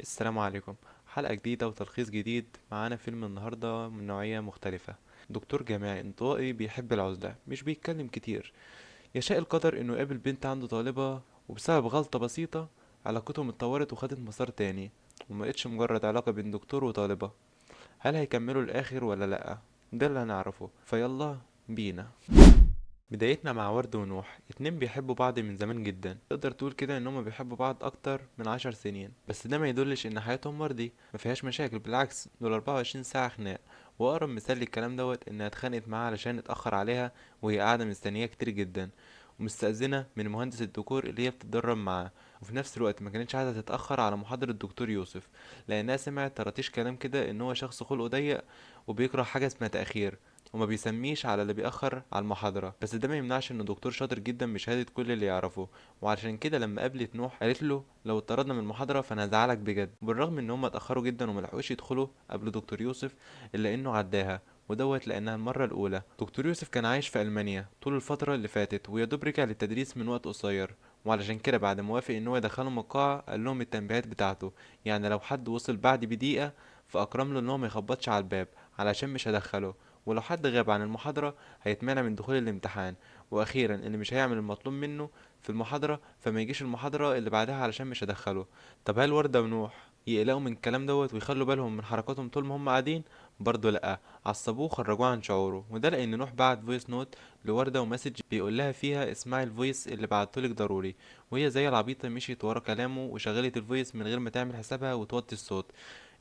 السلام عليكم. حلقة جديدة وتلخيص جديد. معانا فيلم النهاردة من نوعية مختلفة. دكتور جامعي انطوائي بيحب العزلة، مش بيتكلم كتير. يشاء القدر انه يقابل بنت عنده طالبة، وبسبب غلطة بسيطة علاقتهم اتطورت وخدت مسار تاني، ومبقتش مجرد علاقة بين دكتور وطالبة. هل هيكملوا الآخر ولا لأ؟ ده اللي هنعرفه، فيلا بينا. بدايتنا مع ورد ونوح، اتنين بيحبوا بعض من زمان جدا، تقدر تقول كده انهم بيحبوا بعض اكتر من 10 سنين. بس ده ما يدلش ان حياتهم وردي ما فيهاش مشاكل، بالعكس دول 24 ساعة خناق. واقرب مثال للكلام دوت انها اتخانقت معاه علشان اتأخر عليها وهي قاعدة مستنياه كتير جدا، ومستأذنة من مهندس الديكور اللي هي بتتدرب معاه. وفي نفس الوقت ما كانتش عايزة تتأخر على محاضرة الدكتور يوسف، لأنها سمعت طرطيش كلام كده إن هو شخص خلقه ضيق وبيكره حاجة اسمها تأخير، وما بيسميش على اللي بيأخر على المحاضرة. بس ده ما يمنعش انه دكتور شاطر جدا بشهادة كل اللي يعرفه. وعلشان كده لما قابلت نوح قالت له لو اتطردنا من المحاضرة فانا هزعلك بجد. بالرغم ان هم اتأخروا جدا وملحقوش يدخلوا قبل دكتور يوسف، الا انه عداها، ودوت لانها المرة الاولى. دكتور يوسف كان عايش في المانيا طول الفترة اللي فاتت، ويدوب رجع للتدريس من وقت قصير. وعلشان كده بعد ما وافق ان هو يدخلهم القاعة قال لهم التنبيهات بتاعته، يعني لو حد وصل بعد بدقيقة فاكرم له ان هو ما يخبطش على الباب علشان مش هدخله، ولو حد غاب عن المحاضرة هيتمنع من دخول الامتحان. واخيرا اللي مش هيعمل المطلوب منه في المحاضرة فما يجيش المحاضرة اللي بعدها علشان مش هدخله. طب هل وردة ونوح يقلقوا من الكلام دوت ويخلوا بالهم من حركاتهم طول ما هم قاعدين؟ برضه لأ، عصبوه وخرجوه عن شعوره. وده لأن نوح بعت فويس نوت لوردة ومسج بيقول لها فيها اسمعي الفويس اللي بعتهولك ضروري. وهي زي العبيطة مشيت ورا كلامه وشغلت الفويس من غير ما تعمل حسابها وتوطي الصوت.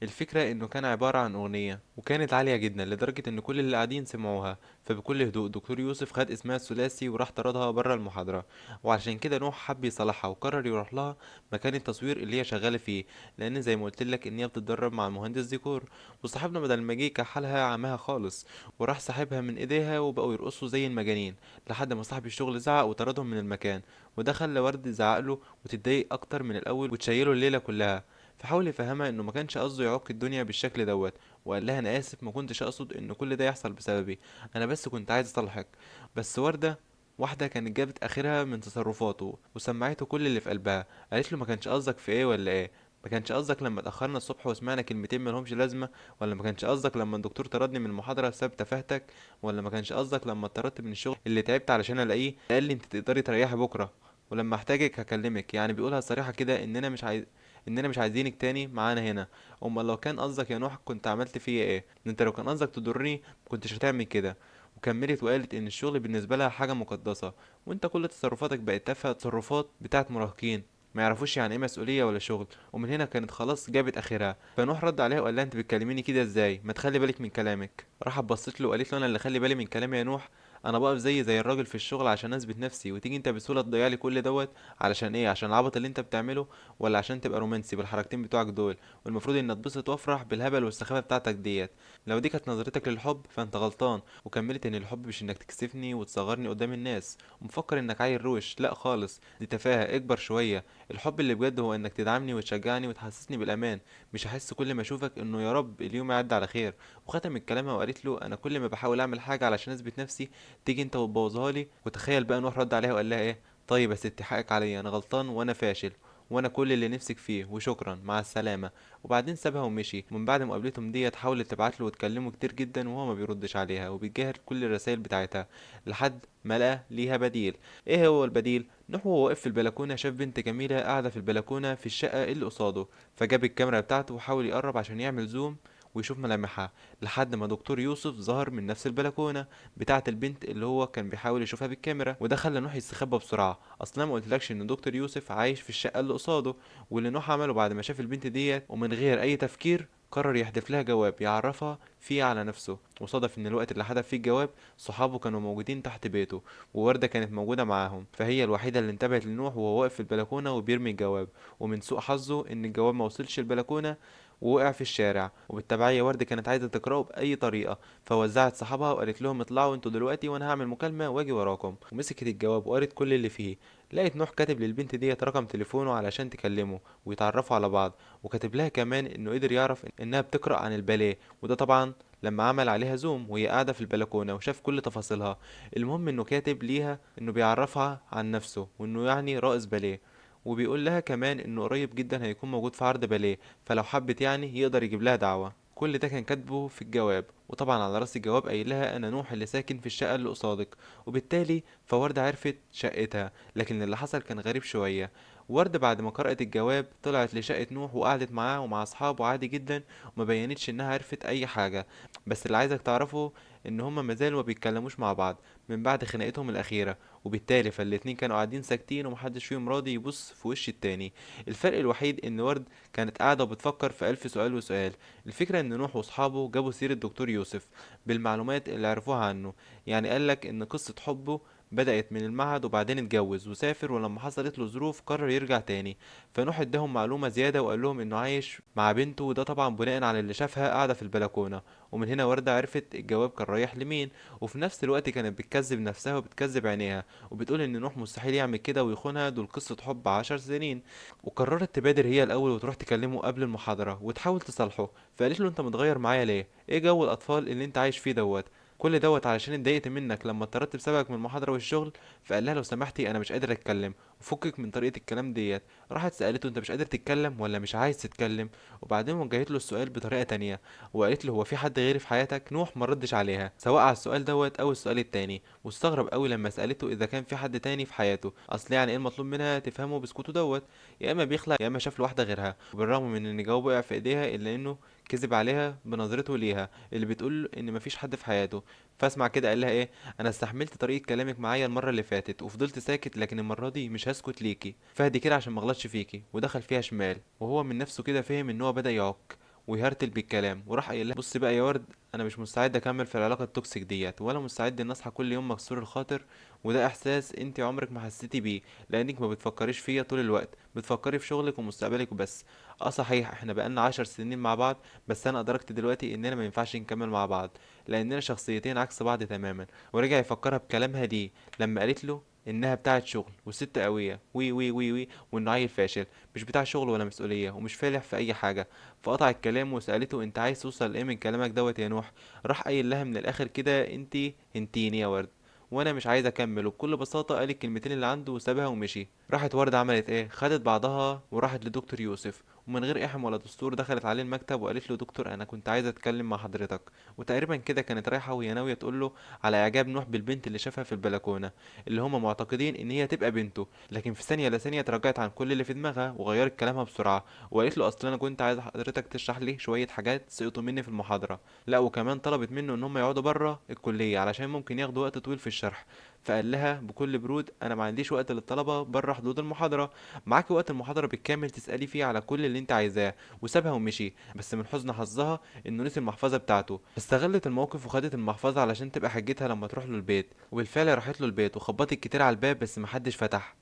الفكرة انه كان عبارة عن اغنية وكانت عالية جدا لدرجة ان كل اللي قاعدين سمعوها. فبكل هدوء دكتور يوسف خد اسمها الثلاثي وراح طردها بره المحاضرة. وعشان كده نوح حب يصلحها وقرر يروح لها مكان التصوير اللي هي شغالة فيه، لان زي ما قلت لك ان هي بتتدرب مع مهندس ديكور. وصاحبنا بدل ما جه كحلها عماها خالص، وراح سحبها من ايديها وبقوا يرقصوا زي المجانين، لحد ما صاحب الشغل زعق وطردهم من المكان. وده خلى ورد زعق له وتتضايق اكتر من الاول وتشيله الليلة كلها. فحاول يفهمها انه ما كانش قصده يعك الدنيا بالشكل دوت، وقال لها انا اسف ما كنتش اقصد ان كل ده يحصل بسببي، انا بس كنت عايز اصالحك. بس وردة واحدة كانت جابت اخرها من تصرفاته وسمعته كل اللي في قلبها. قالت له ما كانش قصدك في ايه ولا ايه؟ ما كانش قصدك لما اتاخرنا الصبح وسمعنا كلمتين ملهمش لازمه؟ ولا ما كانش قصدك لما الدكتور طردني من المحاضره بسبب تفاهتك؟ ولا ما كانش قصدك لما اتطردت من الشغل اللي تعبت علشان الاقيه قال لي انت تقدري تريحي بكره ولما احتاجك هكلمك؟ يعني بيقولها صريحه كده اننا مش عايزينك تاني معانا هنا. امال لو كان قصدك يا نوح كنت عملت فيا ايه؟ انت لو كان قصدك تضرني ما كنتش هتعمل كده. وكملت وقالت ان الشغل بالنسبه لها حاجه مقدسه، وانت كل تصرفاتك بقت تافهه، تصرفات بتاعت مراهقين ما يعرفوش يعني ايه مسؤوليه ولا شغل. ومن هنا كانت خلاص جابت اخرها. فنوح رد عليها وقال لها انت بتكلميني كده ازاي؟ ما تخلي بالك من كلامك. راحت بصت له وقالت له انا اللي خلي بالي من كلامي يا نوح؟ انا بقف زي الراجل في الشغل عشان اثبت نفسي، وتيجي انت بسهوله تضيع لي كل دوت؟ علشان ايه؟ عشان العبط اللي انت بتعمله؟ ولا عشان تبقى رومانسي بالحركتين بتوعك دول؟ والمفروض ان اتبسط وافرح بالهبل والسخافه بتاعتك ديت. لو دي كانت نظرتك للحب فانت غلطان. وكملت ان الحب مش انك تكسفني وتصغرني قدام الناس ومفكر انك عيل روش. لا خالص، دي تفاهه، اكبر شويه. الحب اللي بجد هو انك تدعمني وتشجعني وتحسسني بالامان، مش احس كل ما اشوفك انه يا رب اليوم يعدي على خير. وختمت كلامها وقالت له انا كل ما بحاول اعمل حاجه علشان اثبت نفسي تيجي انت وتبوظها لي. وتخيل بقى نوح رد عليها وقال لها ايه؟ طيب يا ستي حقك عليا، انا غلطان وانا فاشل، وانا كل اللي نفسك فيه، وشكرا مع السلامه. وبعدين سابها ومشي. ومن بعد مقابلتهم ديت حاولت تبعت له وتكلمه كتير جدا وهو ما بيردش عليها وبيتجاهل كل الرسائل بتاعتها، لحد ما لقى ليها بديل. ايه هو البديل؟ نوح وهو واقف في البلكونه شاف بنت جميله قاعده في البلكونه في الشقه اللي قصاده، فجاب الكاميرا بتاعته وحاول يقرب عشان يعمل زوم ويشوف ملامحها، لحد ما دكتور يوسف ظهر من نفس البلكونه بتاعه البنت اللي هو كان بيحاول يشوفها بالكاميرا. وده خلى نوح يستخبى بسرعه. اصلا ما قلتلكش ان دكتور يوسف عايش في الشقه اللي قصاده؟ واللي نوح عمله بعد ما شاف البنت ديت ومن غير اي تفكير قرر يحذف لها جواب يعرفها فيه على نفسه. وصادف ان الوقت اللي حذف فيه الجواب صحابه كانوا موجودين تحت بيته، ووردة كانت موجودة معاهم، فهي الوحيدة اللي انتبهت لنوح وهو واقف في البلكونة وبيرمي الجواب. ومن سوء حظه ان الجواب ما وصلش البلكونة ووقع في الشارع. وبالتبعية وردة كانت عايزة تقرأه بأي طريقة، فوزعت صحابها وقالت لهم اطلعوا انتوا دلوقتي وانا هعمل مكالمة واجي وراكم. ومسكت الجواب وقرت كل اللي فيه. لقيت نوح كاتب للبنت ديت رقم تليفونه علشان تكلمه ويتعرفوا على بعض، وكاتب لها كمان انه قدر يعرف انها بتقرأ عن الباليه، وده طبعا لما عمل عليها زوم وهي قاعدة في البلكونة وشاف كل تفاصيلها. المهم انه كاتب ليها انه بيعرفها عن نفسه وانه يعني رائس باليه. وبيقول لها كمان انه قريب جدا هيكون موجود في عرض باليه، فلو حبت يعني يقدر يجيب لها دعوة. كل ده كان كاتبه في الجواب، وطبعا على راس الجواب قايل لها انا نوح اللي ساكن في الشقة اللي قصادك. وبالتالي فوردة عرفت شقتها. لكن اللي حصل كان غريب شوية. وردة بعد ما قرأت الجواب طلعت لشقة نوح وقعدت معاه ومع أصحابه عادي جدا، وما بينتش إنها عرفت أي حاجة. بس اللي عايزك تعرفه إن هما مازالوا ما بيتكلموش مع بعض من بعد خناقتهم الأخيرة. وبالتالي فالاتنين كانوا قاعدين ساكتين ومحدش فيهم راضي يبص في وش التاني. الفرق الوحيد إن ورد كانت قاعدة وبتفكر في ألف سؤال وسؤال. الفكرة إن نوح وأصحابه جابوا سيرة دكتور يوسف بالمعلومات اللي عرفوها عنه. يعني قالك إن قصة حبه بدأت من المعهد وبعدين اتجوز وسافر، ولما حصلت له ظروف قرر يرجع تاني. فنوح اداهم معلومة زيادة وقال لهم انه عايش مع بنته، وده طبعا بناء على اللي شافها قاعدة في البلكونة. ومن هنا وردة عرفت الجواب كان رايح لمين. وفي نفس الوقت كانت بتكذب نفسها وبتكذب عينيها، وبتقول ان نوح مستحيل يعمل كده ويخونها، دول قصة حب 10 سنين. وقررت تبادر هي الاول وتروح تكلمه قبل المحاضرة وتحاول تصالحه. فقالت له انت متغير معايا ليه؟ ايه جو الاطفال اللي انت عايش فيه دوت؟ كل دوت علشان اتضايقت منك لما اتطردت بسببك من المحاضرة والشغل. فقال لها لو سمحتي انا مش قادر اتكلم وفكك من طريقة الكلام ديت. راحت سألته انت مش قادر تتكلم ولا مش عايز تتكلم؟ وبعدين وجهت له السؤال بطريقة تانية وقالت له هو في حد غيري في حياتك؟ نوح ما ردش عليها سواء على السؤال دوت او السؤال التاني، واستغرب قوي لما سألته اذا كان في حد تاني في حياته. اصل يعني ايه المطلوب منها تفهمه بسكوته دوت؟ يا اما بيخلع يا اما شاف له واحدة غيرها. وبالرغم من ان جوابه وقع في ايديها الا انه كذب عليها بنظرته ليها اللي بتقول ان مفيش حد في حياته. فاسمع كده قال لها ايه: انا استحملت طريقة كلامك معايا المرة اللي فاتت وفضلت ساكت، لكن المرة دي مش هسكت ليكي. فهدي كده عشان مغلطش فيكي. ودخل فيها شمال، وهو من نفسه كده فهم ان هو بدأ يعك ويهرتل بالكلام، وراح قايل لها بص بقى يا ورد، انا مش مستعد اكمل في العلاقه التوكسيك ديت، ولا مستعد ان اصحى كل يوم مكسور الخاطر. وده احساس انت عمرك ما حسيتي بيه، لانك ما بتفكريش فيا طول الوقت، بتفكري في شغلك ومستقبلك وبس. اه صحيح احنا بقالنا 10 سنين مع بعض، بس انا ادركت دلوقتي اننا ما ينفعش نكمل مع بعض، لاننا شخصيتين عكس بعض تماما. ورجع يفكرها بكلامها دي لما قالت له انها بتاعه شغل وست قويه وي وي وي وي، وانه عيل فاشل مش بتاع شغل ولا مسؤوليه ومش فالح في اي حاجه. فقطع الكلام وسالته انت عايز توصل لايه من كلامك دوت يا نوح؟ راح قايل لها من الاخر كده انت هنتيني يا ورد، وانا مش عايز اكمل. وبكل بساطه قال الكلمتين اللي عنده وسابها ومشي. راحت ورده عملت ايه؟ خدت بعضها وراحت لدكتور يوسف، ومن غير احم ولا دستور دخلت عليه المكتب وقالت له دكتور انا كنت عايزه اتكلم مع حضرتك. وتقريبا كده كانت رايحه وهي ناويه تقول له على اعجاب نوح بالبنت اللي شافها في البلكونه، اللي هما معتقدين ان هي تبقى بنته. لكن في ثانيه لثانيه تراجعت عن كل اللي في دماغها وغيرت كلامها بسرعه، وقالت له اصل انا كنت عايز حضرتك تشرح لي شويه حاجات سقطوا مني في المحاضره. لا وكمان طلبت منه ان هم يقعدوا بره الكليه علشان ممكن ياخدوا وقت طويل في الشرح. فقال لها بكل برود انا ما عنديش وقت للطلبه بره حدود المحاضره، معاكي وقت المحاضره بالكامل تسالي فيه على كل اللي انت عايزاه. وسابها ومشي. بس من حزن حظها انه نسي المحفظه بتاعته. استغلت الموقف وخدت المحفظه علشان تبقى حجتها لما تروح له البيت. وبالفعل راحت له البيت وخبطت كتير على الباب بس محدش فتح،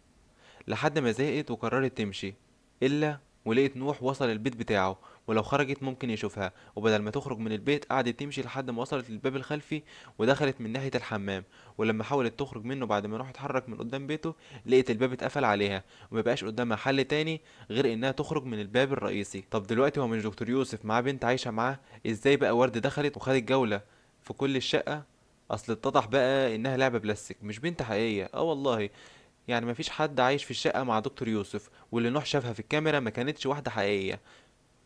لحد ما زهقت وقررت تمشي. إلا ولقيت نوح وصل البيت بتاعه، ولو خرجت ممكن يشوفها. وبدل ما تخرج من البيت قعدت تمشي لحد ما وصلت للباب الخلفي ودخلت من ناحية الحمام. ولما حاولت تخرج منه بعد ما راح اتحرك من قدام بيته لقيت الباب اتقفل عليها، ومبقاش قدامها حل تاني غير انها تخرج من الباب الرئيسي. طب دلوقتي هو مش دكتور يوسف معاه بنت عايشة معاه؟ ازاي بقى ورد دخلت وخدت جولة في كل الشقة؟ اصل اتضح بقى انها لعبة بلاستيك مش بنت حقيقية. اه والله، يعني مفيش حد عايش في الشقة مع دكتور يوسف، واللي نوح شافها في الكاميرا ما كانتش واحدة حقيقية.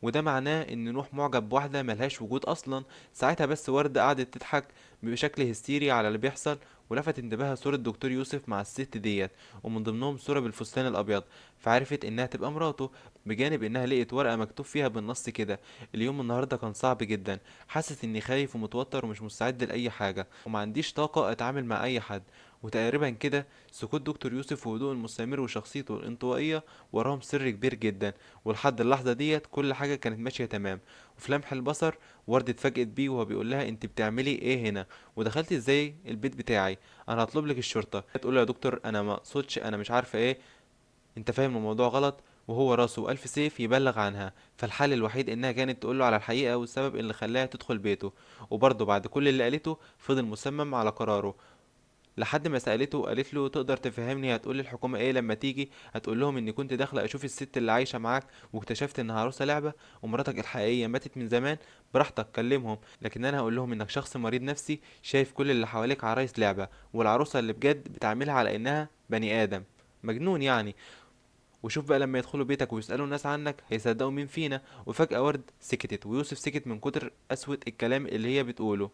وده معناه ان نوح معجب بواحدة ملهاش وجود اصلا. ساعتها بس وردة قعدت تضحك بشكل هستيري على اللي بيحصل، ولفت انتباهها صورة دكتور يوسف مع الست ديت، ومن ضمنهم صورة بالفستان الابيض. فعرفت انها تبقى مراته، بجانب انها لقيت ورقة مكتوب فيها بالنص كده: اليوم النهاردة كان صعب جدا، حاسس اني خايف ومتوتر ومش مستعد لاي حاجة وما عنديش طاقة اتعامل مع اي حد. وتقريبا كده سكوت دكتور يوسف وهدوء المستمر وشخصيته الانطوائية وراهم سر كبير جدا. ولحد اللحظة ديت كل حاجة كانت ماشية تمام. وفي لمح البصر وردة اتفاجئت بيه وهو بيقول لها انت بتعملي ايه هنا؟ ودخلتي ازاي البيت بتاعي؟ انا هطلب لك الشرطة. تقول له يا دكتور انا ما اقصدش، انا مش عارفة ايه، انت فاهم الموضوع غلط. وهو راسه ألف سيف يبلغ عنها. فالحل الوحيد انها كانت تقوله على الحقيقة والسبب اللي خلاها تدخل بيته. وبرضه بعد كل اللي قالته فضل مصمم على قراره، لحد ما سألته وقالت له تقدر تفهمني هتقول الحكومة ايه لما تيجي؟ هتقول لهم اني كنت داخلة اشوف الست اللي عايشة معاك واكتشفت انها عروسة لعبة ومراتك الحقيقية ماتت من زمان؟ براحتك كلمهم، لكن انا هقول لهم انك شخص مريض نفسي شايف كل اللي حواليك عرايس لعبة، والعروسة اللي بجد بتعاملها على انها بني ادم، مجنون يعني. وشوف بقى لما يدخلوا بيتك ويسألوا الناس عنك هيصدقوا مين فينا. وفجأة ورد سكتت ويوسف سكت من كتر قسوة الكلام اللي هي بتقوله،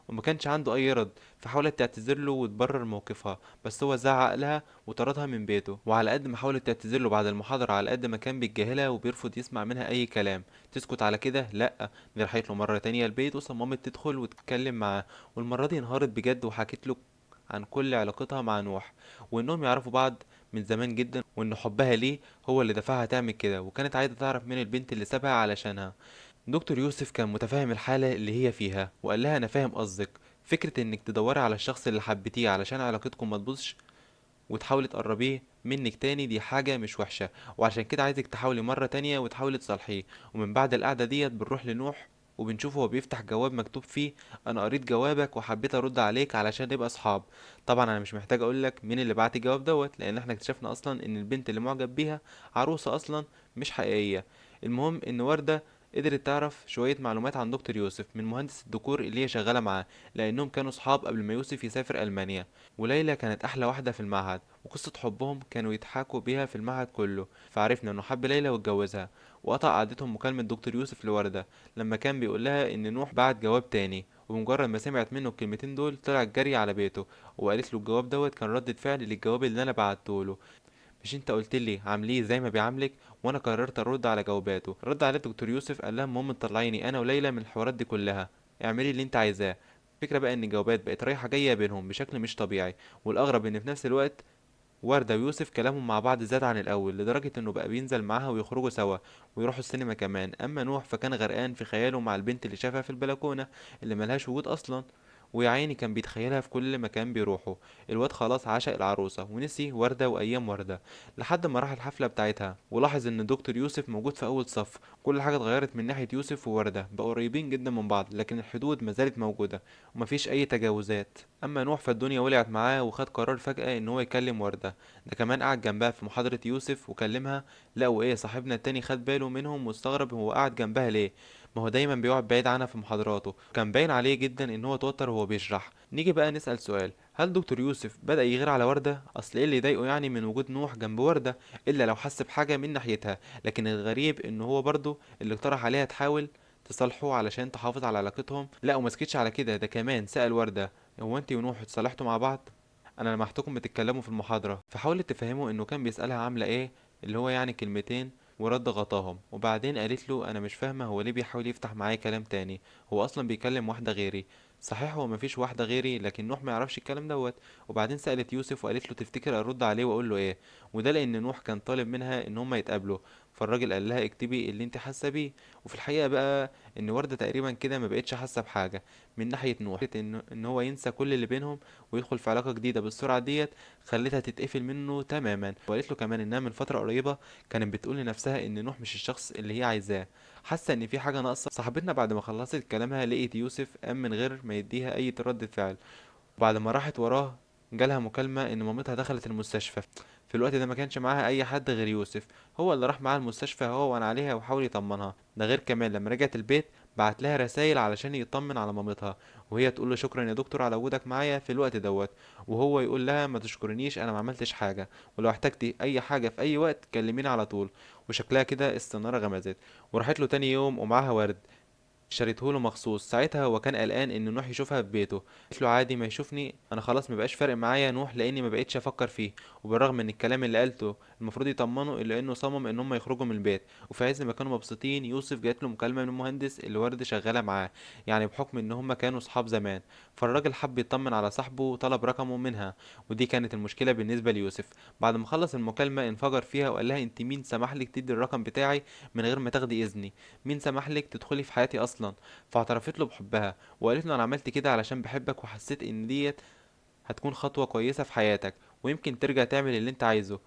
وما كانش عنده اي رد. فحاولت تعتذر له وتبرر موقفها، بس هو زعق لها وطردها من بيته. وعلى قد ما حاولت تعتذر له بعد المحاضرة، على قد ما كان بيتجاهلها وبيرفض يسمع منها اي كلام. تسكت على كده؟ لا، دي راحت له مرة تانية البيت وصممت تدخل وتتكلم معاه. والمرة دي انهارت بجد وحكت له عن كل علاقتها مع نوح، وانهم يعرفوا بعض من زمان جدا، وان حبها ليه هو اللي دفعها تعمل كده، وكانت عايزة تعرف مين البنت اللي سابها علشانها. دكتور يوسف كان متفاهم الحالة اللي هي فيها، وقال لها أنا فاهم قصدك. فكرة إنك تدوري على الشخص اللي حبيتيه علشان علاقتكم ما تبوظش وتحاولي تقربيه منك تاني دي حاجة مش وحشة، وعشان كده عايزك تحاولي مرة تانية وتحاولي تصالحيه. ومن بعد القعدة ديت بنروح لنوح وبنشوفه هو بيفتح جواب مكتوب فيه: انا قريت جوابك وحبيت ارد عليك علشان نبقى اصحاب. طبعا انا مش محتاج اقولك مين اللي بعت الجواب دوت، لان احنا اكتشفنا اصلا ان البنت اللي معجب بيها عروسة اصلا مش حقيقية. المهم ان وردة قدرت تعرف شوية معلومات عن دكتور يوسف من مهندس الديكور اللي هي شغالة معاه، لأنهم كانوا صحاب قبل ما يوسف يسافر ألمانيا. وليلى كانت أحلى واحدة في المعهد، وقصة حبهم كانوا يضحكوا بيها في المعهد كله. فعرفنا إنه حب ليلى واتجوزها. وقطع قعدتهم مكالمة دكتور يوسف لوردة لما كان بيقول لها إن نوح بعت جواب تاني، وبمجرد ما سمعت منه الكلمتين دول طلعت جري على بيته. وقالت له الجواب دوت كان ردة فعل للجواب اللي أنا بعته له. مش انت قلت لي عامليه زي ما بيعاملك؟ وانا قررت ارد على جواباته. رد عليه دكتور يوسف قال لها المهم تطلعيني انا وليلى من الحوارات دي كلها، اعملي اللي انت عايزاه. الفكره بقى ان الجوابات بقت رايحه جايه بينهم بشكل مش طبيعي، والاغرب ان في نفس الوقت وردة ويوسف كلامهم مع بعض زاد عن الأول، لدرجة إنه بقى بينزل معاها ويخرجوا سوا ويروحوا السينما كمان. أما نوح فكان غرقان في خياله مع البنت اللي شافها في البلكونة اللي ملهاش وجود أصلا، ويا عيني كان بيتخيلها في كل مكان بيروحه. الواد خلاص عشق العروسة ونسي وردة وأيام وردة، لحد ما راح الحفلة بتاعتها ولاحظ إن دكتور يوسف موجود في أول صف. كل حاجة اتغيرت من ناحية يوسف ووردة، بقوا قريبين جدا من بعض، لكن الحدود ما زالت موجودة ومفيش أي تجاوزات. أما نوح فالدنيا ولعت معاه وخد قرار فجأة إن هو يكلم وردة. ده كمان قعد جنبها في محاضرة يوسف وكلمها. لا وايه صاحبنا التاني خد باله منهم واستغرب هو قاعد جنبها ليه، ما هو دايما بيقعد بعيد عنها في محاضراته. كان باين عليه جدا ان هو توتر وهو بيشرح. نيجي بقى نسأل سؤال: هل دكتور يوسف بدأ يغير على وردة؟ اصل ايه اللي يضايقه يعني من وجود نوح جنب وردة الا لو حس بحاجة من ناحيتها؟ لكن الغريب ان هو برضه اللي اقترح عليها تحاول تصالحه علشان تحافظ على علاقتهم. لا ومسكتش على كده، ده كمان سأل وردة: هو انتي ونوح اتصالحتوا مع بعض؟ انا لمحتكم بتتكلموا في المحاضرة. فحاولت تفهمه انه كان بيسألها عاملة ايه، اللي هو يعني كلمتين، ورد غطاهم. وبعدين قالت له انا مش فاهمة هو ليه بيحاول يفتح معايا كلام تاني، هو اصلا بيكلم واحدة غيري. صحيح هو مفيش واحدة غيري، لكن نوح ما يعرفش الكلام دوت. وبعدين سألت يوسف وقالت له تفتكر ارد عليه واقول له ايه؟ وده لان نوح كان طالب منها ان هما يتقابلوا. فالراجل قال لها اكتبي اللي انت حاسه بيه. وفي الحقيقه بقى ان ورده تقريبا كده ما بقتش حاسه بحاجه من ناحيه نوح. ان هو ينسى كل اللي بينهم ويدخل في علاقه جديده بالسرعه ديت خلتها تتقفل منه تماما. وقالت له كمان انها من فتره قريبه كانت بتقول لنفسها ان نوح مش الشخص اللي هي عايزاه، حاسه ان في حاجه ناقصه. صاحبتنا بعد ما خلصت كلامها لقيت يوسف قام من غير ما يديها اي ردة فعل. وبعد ما راحت وراه جالها مكالمة ان مامتها دخلت المستشفى. في الوقت ده ما كانش معاها اي حد غير يوسف، هو اللي راح معاها المستشفى هو وان عليها وحاول يطمنها. ده غير كمان لما رجعت البيت بعت لها رسائل علشان يطمن على مامتها، وهي تقول له شكرا يا دكتور على وجودك معايا في الوقت دوت، وهو يقول لها ما تشكرنيش انا ما عملتش حاجة، ولو احتجتي اي حاجة في اي وقت كلميني على طول. وشكلها كده السنارة غمزت. وراحت له تاني يوم ومعاها ورد اشتريته له مخصوص. ساعتها هو كان قلقان ان نوح يشوفها في بيته. قلت له عادي ما يشوفني، انا خلاص مبقاش فارق معايا نوح لاني ما بقتش افكر فيه. وبالرغم ان الكلام اللي قالته المفروض يطمنه الا انه صمم ان هم يخرجوا من البيت. وفي عز ما كانوا مبسوطين يوسف جات له مكالمه من المهندس اللي ورد شغاله معاه، يعني بحكم ان هم كانوا صحاب زمان. فالراجل حب يطمن على صاحبه وطلب رقمه منها. ودي كانت المشكله بالنسبه ليوسف. بعد ما خلص المكالمه انفجر فيها وقال لها انت مين سمح لك تدي الرقم بتاعي من غير ما تاخدي اذني؟ مين سمح لك تدخلي في حياتي اصلا؟ فاعترفت له بحبها وقالت له انا عملت كده علشان بحبك وحسيت ان ديت هتكون خطوة كويسة في حياتك ويمكن ترجع تعمل اللي انت عايزه.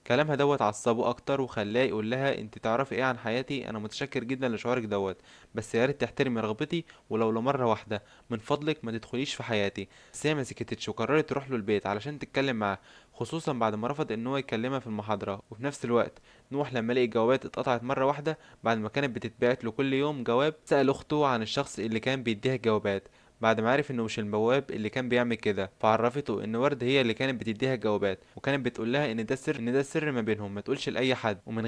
كلامها دوت عصبه اكتر وخلاه يقول لها انت تعرفي ايه عن حياتي؟ انا متشكر جدا لشعورك دوت، بس يا ريت تحترمي رغبتي ولو لمره واحده، من فضلك ما تدخليش في حياتي. بس هي ما سكتتش وقررت تروح له البيت علشان تتكلم معاه، خصوصا بعد ما رفض ان هو يكلمها في المحاضره. وفي نفس الوقت نوح لما لقي الجوابات اتقطعت مره واحده بعد ما كانت بتتبعت له كل يوم جواب، سأل اخته عن الشخص اللي كان بيديها الجوابات. بعد ما عرف انه مش البواب اللي كان بيعمل كده، فعرفته ان ورد هي اللي كانت بتديها الجوابات، وكانت بتقول لها ان ده السر ما بينهم، ما تقولش لاي حد. ومن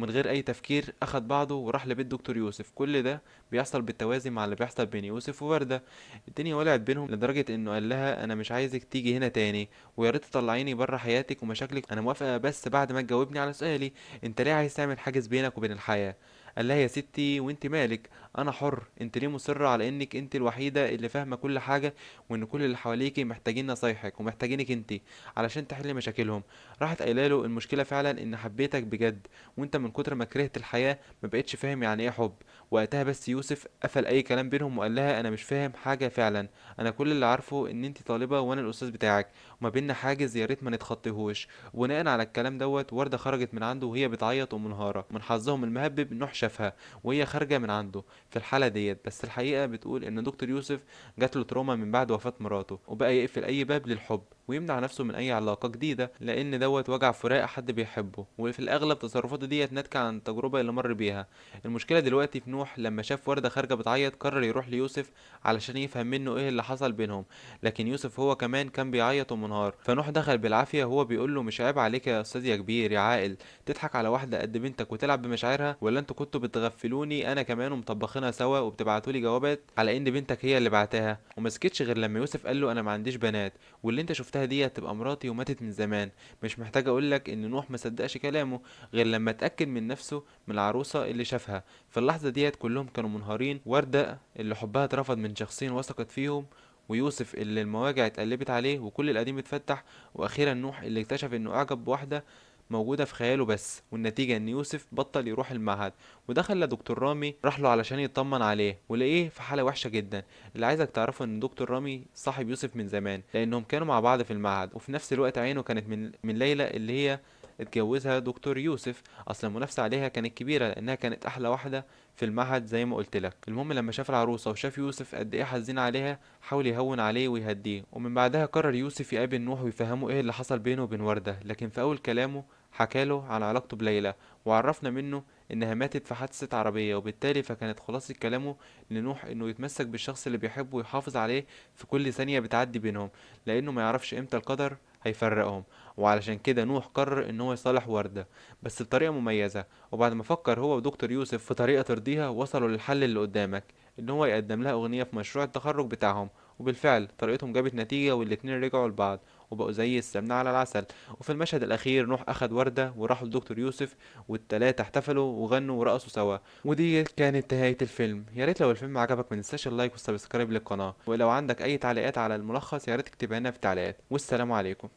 غير اي تفكير اخد بعضه وراح لبيت دكتور يوسف. كل ده بيحصل بالتوازي مع اللي بيحصل بين يوسف ووردة. الدنيا ولعت بينهم لدرجة انه قال لها انا مش عايزك تيجي هنا تاني، ويا ريت تطلعيني بره حياتك ومشاكلك، انا موافقة بس بعد ما تجاوبني على سؤالي، انت ليه عايز تعمل حاجز بينك وبين الحياة؟ قال لها يا ستي وانت مالك، انا حر، انت ليه مصرة على انك انت الوحيدة اللي فاهمة كل حاجة، وان كل اللي حواليكي محتاجين نصايحك ومحتاجينك انت علشان تحلي مشاكلهم؟ راحت قايله له المشكلة فعلا ان حبيتك بجد، وانت من كتر ما كرهت الحياة ما بقتش فاهم يعني ايه حب. وقتها بس يوسف قفل اي كلام بينهم وقال لها انا مش فاهم حاجة فعلا، انا كل اللي عارفه ان انت طالبة وانا الاستاذ بتاعك، وما بيننا حاجز يا ريت ما نتخطيهوش. وبناء على الكلام دوت وردة خرجت من عنده وهي بتعيط ومنهارة. من حظهم المهبب نوح شافها وهي خارجة من عنده في الحالة ديت، بس الحقيقة بتقول ان دكتور يوسف جات له تروما من بعد وفاة مراته، وبقى يقفل اي باب للحب ويمنع نفسه من اي علاقة جديدة، لان دوت وجع فراق حد بيحبه، وفي الاغلب تصرفاته ديت ناتجة عن التجربة اللي مر بيها. المشكلة دلوقتي في نوح، لما شاف وردة خارجة بتعيط قرر يروح ليوسف علشان يفهم منه ايه اللي حصل بينهم. لكن يوسف هو كمان كان بيعيط ومنهار، فنوح دخل بالعافية وهو بيقول له مش عيب عليك يا استاذ يا كبير يا عاقل تضحك على واحدة قد بنتك وتلعب بمشاعرها؟ ولا انتوا كنتوا بتغفلوني انا كمان ومطبخينها سوا وبتبعتولي جوابات على ان بنتك هي اللي بعتها؟ ومسكتش غير لما يوسف قال له انا ما عنديش بنات، واللي انت شفتها دي هتبقى مراتي وماتت من زمان. مش محتاج اقول لك ان نوح ما صدقش كلامه غير لما اتاكد من نفسه من العروسه اللي شافها. في اللحظه ديت كلهم كانوا منهارين، ورده اللي حبها اترفض من شخصين وثقت فيهم، ويوسف اللي المواجع اتقلبت عليه وكل القديم اتفتح، واخيرا نوح اللي اكتشف انه اعجب بواحده موجودة في خياله بس، والنتيجة ان يوسف بطل يروح المعهد وده خلى دكتور رامي راح له علشان يطمن عليه ولقيه في حالة وحشة جدا. اللي عايزك تعرفه ان دكتور رامي صاحب يوسف من زمان، لانهم كانوا مع بعض في المعهد، وفي نفس الوقت عينه كانت من ليلى اللي هي اتجوزها دكتور يوسف. اصلا المنافسة عليها كانت كبيرة لانها كانت احلى واحدة في المعهد زي ما قلت لك. المهم لما شاف العروسة وشاف يوسف قد ايه حزين عليها حاول يهون عليه ويهديه، ومن بعدها قرر يوسف يقابل نوح ويفهمه ايه اللي حصل بينه وبين وردة. لكن في اول كلامه حكاله عن علاقته بليلى، وعرفنا منه انها ماتت في حادثة عربية، وبالتالي فكانت خلاصة كلامه لنوح انه يتمسك بالشخص اللي بيحبه ويحافظ عليه في كل ثانية بتعدي بينهم، لانه ما يعرفش امتى القدر هيفرقهم. وعلشان كده نوح قرر ان هو يصالح وردة بس بطريقة مميزة. وبعد ما فكر هو ودكتور يوسف في طريقة ترضيها وصلوا للحل اللي قدامك، ان هو يقدم لها اغنية في مشروع التخرج بتاعهم. وبالفعل طريقتهم جابت نتيجة والاتنين رجعوا لبعض وبقوا زي السمنة على العسل. وفي المشهد الأخير نوح أخد وردة وراحوا لدكتور يوسف، والتلاتة احتفلوا وغنوا ورقصوا سوا. ودي كانت نهاية الفيلم. يا ريت لو الفيلم عجبك متنساش اللايك والسبسكرايب للقناة، ولو عندك أي تعليقات على الملخص يا ريت تكتبها لنا في التعليقات. والسلام عليكم.